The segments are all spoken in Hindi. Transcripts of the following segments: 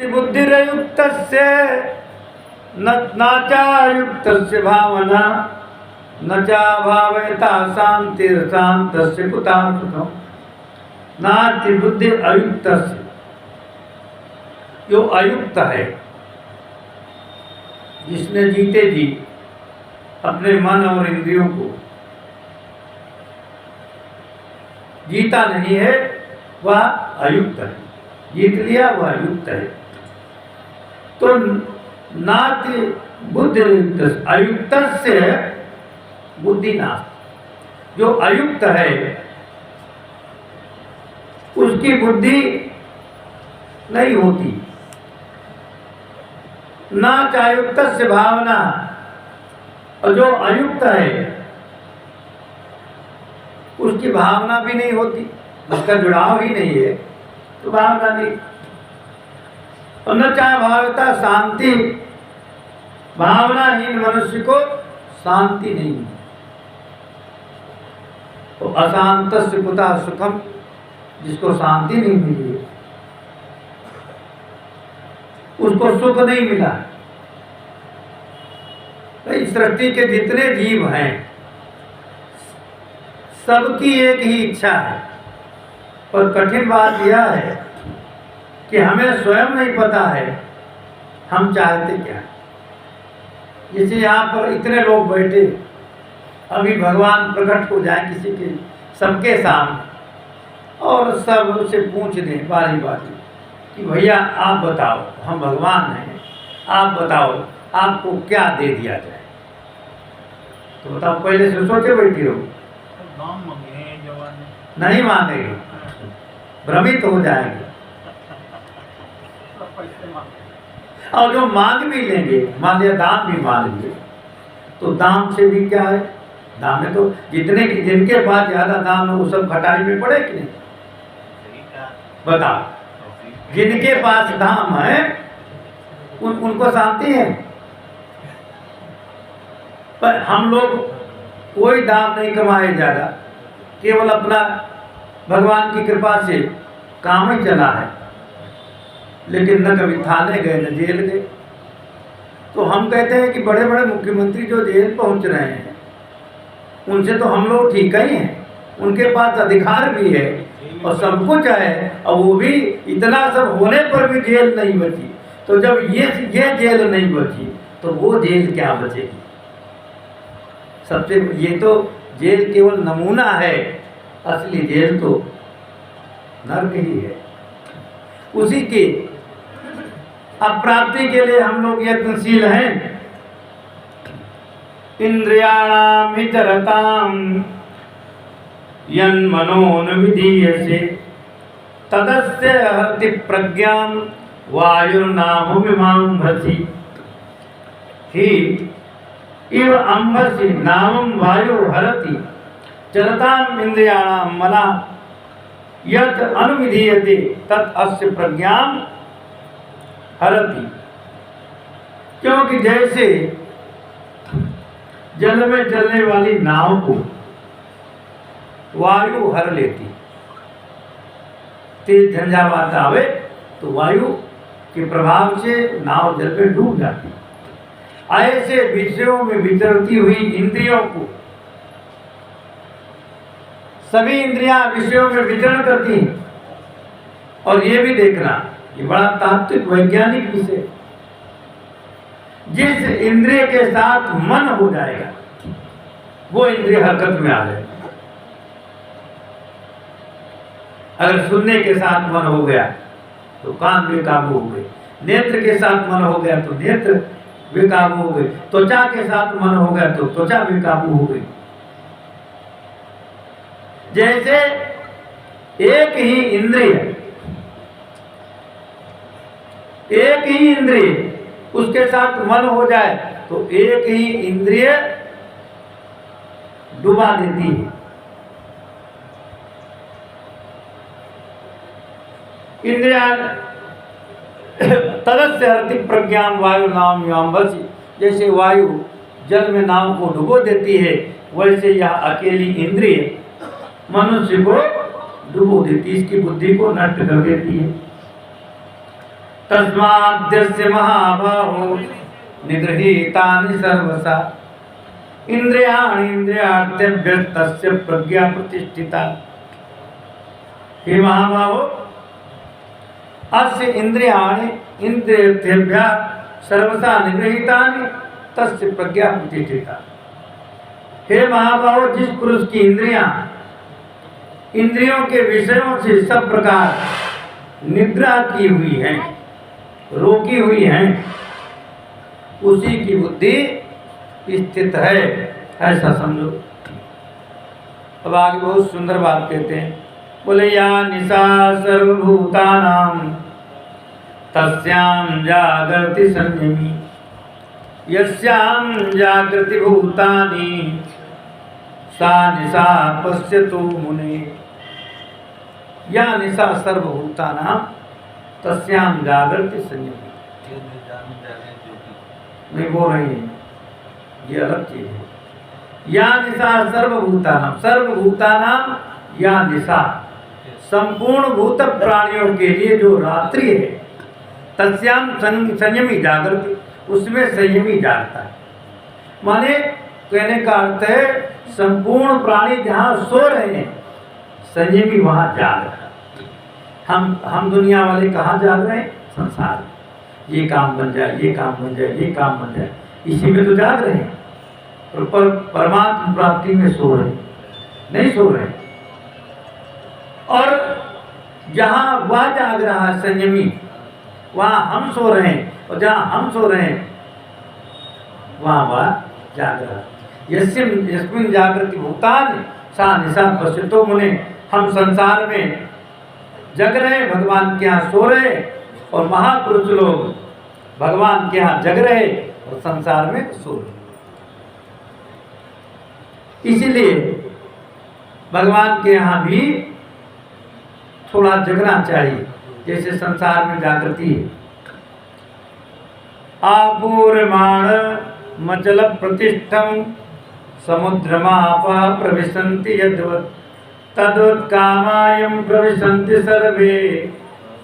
बुद्धिरयुक्तस्य नाचायुक्तस्य भावना न चा भावयता शांतिर्शांतस्य कुतः सुखम्। नाति बुद्धि अयुक्तस्य, जो अयुक्त है, जिसने जीते जी अपने मन और इंद्रियों को जीता नहीं है, वह अयुक्त है। जीत लिया वह अयुक्त है। तो नाति बुद्धि अयुक्त से बुद्धि नास्ति। जो अयुक्त है उसकी बुद्धि नहीं होती। नाचायुक्त से भावना, और जो अयुक्त है उसकी भावना भी नहीं होती, उसका जुड़ाव ही नहीं है, तो भावना नहीं। और न चाहे भावता शांति, भावनाहीन मनुष्य को शांति नहीं। तो अशांत से कुतः सुखम, जिसको शांति नहीं मिली है उसको सुख नहीं मिला। तो इस सृष्टि के जितने जीव हैं सबकी एक ही इच्छा है, और कठिन बात यह है कि हमें स्वयं नहीं पता है हम चाहते क्या। जैसे यहाँ पर इतने लोग बैठे, अभी भगवान प्रकट हो जाए किसी के सबके सामने और सब उसे पूछ दें बारी बारी कि भैया आप बताओ, हम भगवान हैं, आप बताओ आपको क्या दे दिया जाए। तो बताओ, पहले से सोचे बैठी हो, नहीं मांगेंगे, भ्रमित हो जाएंगे। और जो मांग भी लेंगे, मान लिया दाम भी मांग लिए, तो दाम से भी क्या है, दाम में तो जितने की जिनके पास ज्यादा दाम है वो सब खटाई में पड़े कि नहीं। बताओ, जिनके पास दाम है उनको शांति है। पर हम लोग कोई दाम नहीं कमाए ज्यादा, केवल अपना भगवान की कृपा से काम ही चला है, लेकिन न कभी थाने गए न जेल गए। तो हम कहते हैं कि बड़े बड़े मुख्यमंत्री जो जेल पहुंच रहे हैं उनसे तो हम लोग ठीक ही हैं, उनके पास अधिकार भी है और सब कुछ है, और वो भी इतना सब होने पर भी जेल नहीं बची। तो जब ये जेल नहीं बची तो वो जेल क्या बचेगी। सबसे ये तो जेल केवल नमूना है, असली जेल तो नर्क ही है। उसी के अप्राप्ति के लिए हम लोग यत्नशील हैं। इंद्रियाणाम हिचरताम यन्मनोन विधीयसे तदस्य हरति प्रज्ञाम वायुर्नाम विमांभसि ही इव अंभसि नामं वायु हरति चलताम इंद्रियाणाम मना यत् अनुविधीयते तत् अस्य प्रज्ञाम हरति। क्योंकि जैसे जल में चलने वाली नाव को वायु हर लेती, तेज झंझावात आवे तो वायु के प्रभाव से नाव जल में डूब जाती। ऐसे विषयों में विचरती हुई इंद्रियों को, सभी इंद्रियां विषयों में विचरण करती हैं। और ये भी देखना, ये बड़ा तात्विक वैज्ञानिक विषय, जिस इंद्रिय के साथ मन हो जाएगा वो इंद्रिय हरकत में आ जाएगा। अगर सुनने के साथ मन हो गया तो कान बेकाबू हो गए, नेत्र के साथ मन हो गया तो नेत्र बेकाबू हो गए, त्वचा के साथ मन हो गया तो त्वचा बेकाबू हो गई। जैसे एक ही इंद्रिय उसके साथ मन हो जाए तो एक ही इंद्रिय डुबा देती है। इंद्रिया तदस्य हरति प्रज्ञान वायु नाम व्याम्भसि, जैसे वायु जल में नाव को डुबो देती है, वैसे यह अकेली इंद्रिय मनुष्य को डुबो देती, इसकी बुद्धि को नष्ट कर देती है। तस्माद्यस्य महाबाहो निगृहीतानि सर्वसा इंद्रियाणि इंद्रियार्थेभ्यस्तस्य प्रज्ञा प्रतिष्ठिता। हे महाबाहो, अस्य इंद्रियाणि इंद्रियार्थेभ्यः सर्वसा निगृहीतानि तस्य प्रज्ञा प्रतिष्ठिता। हे महाबाहो, जिस पुरुष की इंद्रियों के विषयों से सब प्रकार निग्रह की हुई है, रोकी हुई है, उसी की बुद्धि स्थित है, ऐसा समझो। अब आगे बहुत सुंदर बात कहते हैं, बोले या निशा सर्वभूतानां तस्यां जागृति संयमी यस्यां जागृति भूतानि सा निशा पश्यतु मुने। या निशा सर्वभूतानां तस्यां जागृति संयमी। नहीं बोल रही है, ये अलग चीज है। या निशा सर्वभूतानां, सर्वभूतानां या निशा, संपूर्ण भूत प्राणियों के लिए जो रात्रि है, तस्याम संयमी जागृति, उसमें संयमी जागता है। माने कहने का अर्थ है संपूर्ण प्राणी जहाँ सो रहे हैं, संयमी वहाँ जाग रहा है। हम दुनिया वाले कहाँ जाग रहे हैं? संसार, ये काम बन जाए, ये काम बन जाए, ये काम बन जाए, इसी में तो जाग रहे हैं। पर परमात्मा प्राप्ति में सो रहे नहीं, सो रहे। और जहाँ वह जाग रहा है संयमी, वहाँ हम सो रहे हैं, और जहाँ हम सो रहे हैं वहाँ वह जाग रहा है। यस्मिन् जागृति भूतानि सा निशा पश्यतो मुने। हम संसार में जग रहे, भगवान के यहाँ सो रहे, और महापुरुष लोग भगवान के यहाँ जग रहे और संसार में सो रहे। इसीलिए भगवान के यहाँ भी थोड़ा जगना चाहिए, जैसे संसार में जागृति है। आपूर्यमाण मचल प्रतिष्ठम समुद्रमापः प्रविशन्ति यद्वत् तद्वत् कामायं प्रविशन्ति सर्वे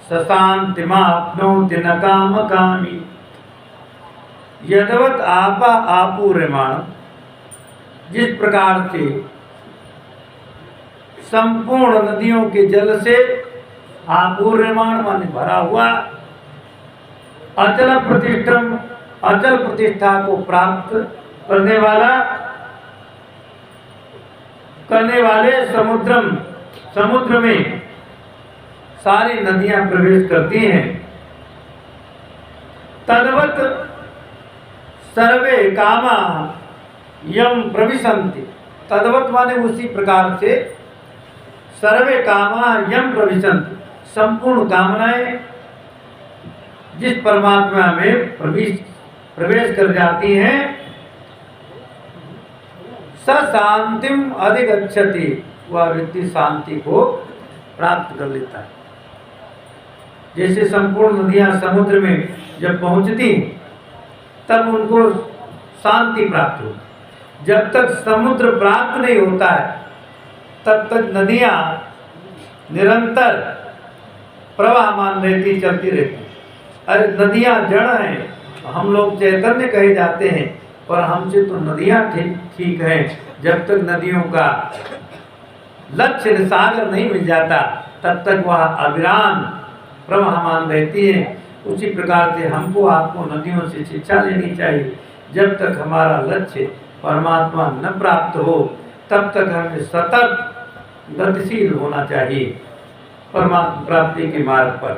सशान्तिमाप्नोति न कामकामी। यद्वत् आपा आपूर्यमाण, जिस प्रकार से संपूर्ण नदियों के जल से आपूर्यमाण माने भरा हुआ, अचल प्रतिष्ठम, अचल प्रतिष्ठा को प्राप्त करने वाले समुद्र में सारी नदियां प्रवेश करती हैं। तद्वत् सर्वे कामा यम प्रविशन्ति, तद्वत् माने उसी प्रकार से सर्वे कामा यम प्रविशन्ति, संपूर्ण कामनाएं जिस परमात्मा में प्रवेश कर जाती हैं, स शांतिम अधिगच्छति, वह व्यक्ति शांति को प्राप्त कर लेता है। जैसे संपूर्ण नदियां समुद्र में जब पहुंचती तब उनको शांति प्राप्त होती। जब तक समुद्र प्राप्त नहीं होता है तब तक नदियां निरंतर प्रवाहमान रहती, चलती रहती। अरे नदियां जड़ हैं, हम लोग चैतन्य कहे जाते हैं, पर हमसे तो नदियां ठीक है। जब तक नदियों का लक्ष्य सागर नहीं मिल जाता तब तक वह अविराम प्रवाहमान रहती है। उसी प्रकार से हमको आपको नदियों से शिक्षा लेनी चाहिए। जब तक हमारा लक्ष्य परमात्मा न प्राप्त हो तब तक हमें सतत गतिशील होना चाहिए परमात्मा प्राप्ति के मार्ग पर।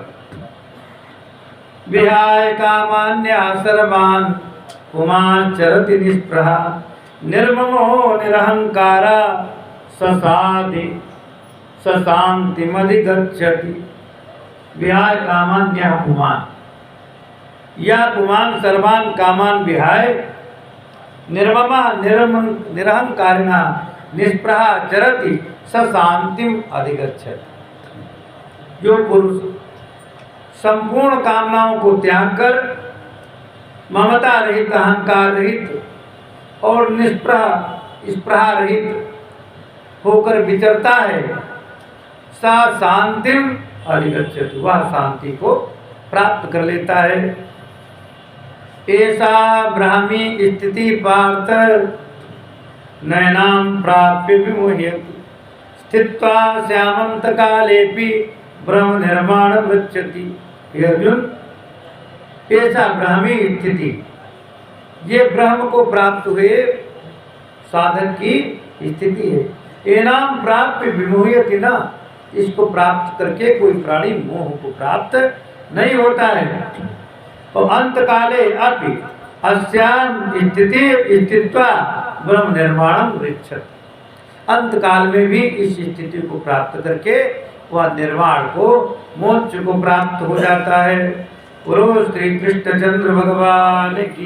विहाय कामान्या सर्वान् पुमान् चरति निष्प्रहा निर्ममो निरहंकारा सशांतिमधिगच्छति। विहाय कामान्या पुमान्, यह पुमान् सर्वान् कामान् विहाय निर्ममा निरहंकारिणा निष्प्रहा चरति सशांतिम अधिगच्छति। जो पुरुष संपूर्ण कामनाओं को त्याग कर ममता रहित, अहंकार रहित और स्पृहा रहित होकर विचरता है, सा शांतिम अधिगच्छति, वह शांति को प्राप्त कर लेता है। ऐसा ब्राह्मी स्थिति पार्थ नयनाम प्राप्य विमोह्यति स्थित्वा श्यामंत कालेपि ब्रह्म निर्माण वृक्षति। हे अर्जुन, ऐसा ब्राह्मी स्थिति, ये ब्रह्म को प्राप्त हुए साधक की स्थिति है। एनाम प्राप्य विमोह्यति न, इसको प्राप्त करके कोई प्राणी मोह को प्राप्त नहीं होता है। और अंत काले अपि अस्याम स्थिति स्थित्वा ब्रह्म निर्माणम वृक्षति, अंत काल में भी इस स्थिति को प्राप्त करके वह निर्वाण को, मोक्ष को प्राप्त हो जाता है। बोलो श्री कृष्ण चंद्र भगवान की।